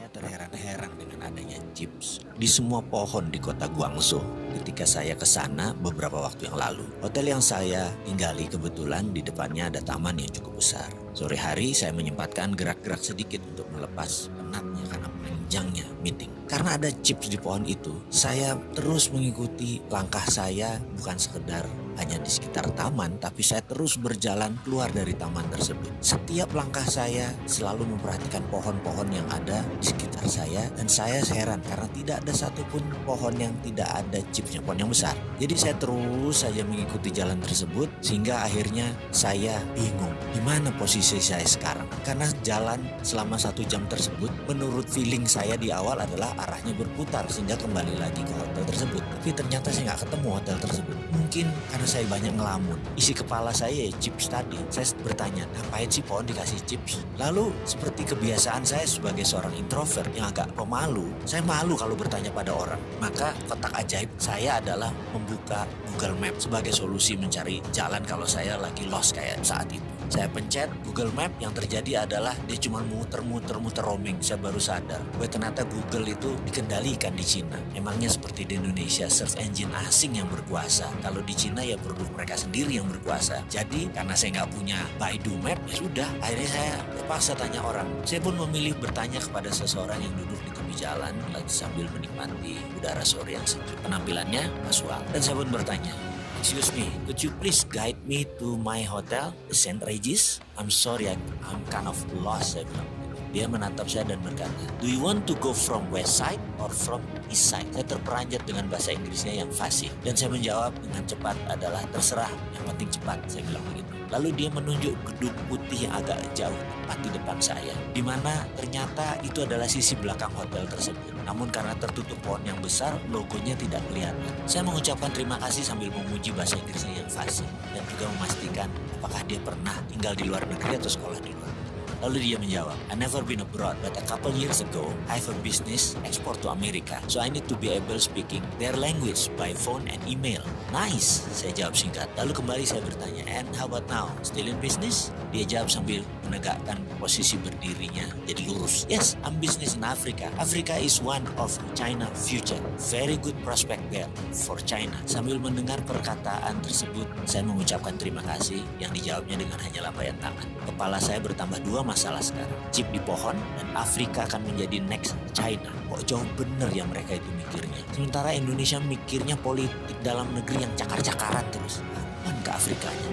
Saya terheran-heran dengan adanya chips di semua pohon di kota Guangzhou ketika saya ke sana beberapa waktu yang lalu. Hotel yang saya tinggali kebetulan di depannya ada taman yang cukup besar. Sore hari saya menyempatkan gerak-gerak sedikit untuk melepas penatnya karena panjangnya meeting. Karena ada chips di pohon itu, saya terus mengikuti langkah saya bukan sekedar hanya di sekitar taman, tapi saya terus berjalan keluar dari taman tersebut. Setiap langkah saya selalu memperhatikan pohon-pohon yang ada di sekitar saya, dan saya heran karena tidak ada satupun pohon yang tidak ada chipsnya, pohon yang besar. Jadi saya terus saja mengikuti jalan tersebut sehingga akhirnya saya bingung di mana posisi saya sekarang. Karena jalan selama 1 jam tersebut menurut feeling saya di awal adalah arahnya berputar sehingga kembali lagi ke hotel tersebut. Tapi ternyata saya nggak ketemu hotel tersebut. Mungkin karena saya banyak ngelamun. Isi kepala saya ya chips tadi. Saya bertanya, ngapain sih pohon dikasih chips? Lalu seperti kebiasaan saya sebagai seorang introvert yang agak pemalu, saya malu kalau bertanya pada orang. Maka kotak ajaib saya adalah membuka Google Map sebagai solusi mencari jalan kalau saya lagi lost kayak saat itu. Saya pencet Google Map, yang terjadi adalah dia cuma muter-muter roaming. Saya baru sadar bahwa ternyata Google itu dikendalikan di Cina. Emangnya seperti di Indonesia search engine asing yang berkuasa. Kalau di Cina ya produk mereka sendiri yang berkuasa. Jadi karena saya nggak punya Baidu Map, ya sudah. Akhirnya saya terpaksa tanya orang. Saya pun memilih bertanya kepada seseorang yang duduk di tepi jalan lagi sambil menikmati udara sore yang sejuk. Penampilannya kasual. Dan saya pun bertanya, "Excuse me, could you please guide me to my hotel, Saint Regis? I'm sorry, I'm kind of lost," saya bilang. Dia menatap saya dan berkata, "Do you want to go from west side or from east side?" Saya terperanjat dengan bahasa Inggrisnya yang fasih. Dan saya menjawab dengan cepat adalah, "Terserah, yang penting cepat," saya bilang begitu. Lalu dia menunjuk gedung putih yang agak jauh tepat di depan saya, di mana ternyata itu adalah sisi belakang hotel tersebut. Namun karena tertutup pohon yang besar, logonya tidak kelihatan. Saya mengucapkan terima kasih sambil memuji bahasa Inggrisnya yang fasih dan juga memastikan apakah dia pernah tinggal di luar negeri atau sekolah di luar negeri. Lalu dia menjawab, "I never been abroad, but a couple years ago, I have a business export to America. So I need to be able speaking their language by phone and email." "Nice," saya jawab singkat. Lalu kembali saya bertanya, "And how about now? Still in business?" Dia jawab sambil menegakkan posisi berdirinya jadi lurus. "Yes, I'm business in Africa. Africa is one of China future. Very good prospect there for China." Sambil mendengar perkataan tersebut, saya mengucapkan terima kasih yang dijawabnya dengan hanya lambaian tangan. Kepala saya bertambah 2 masalah sekarang. Chip di pohon dan Afrika akan menjadi next China. Kok jauh bener ya mereka itu mikirnya. Sementara Indonesia mikirnya politik dalam negeri yang cakar-cakaran terus. Kapan ke Afrikanya?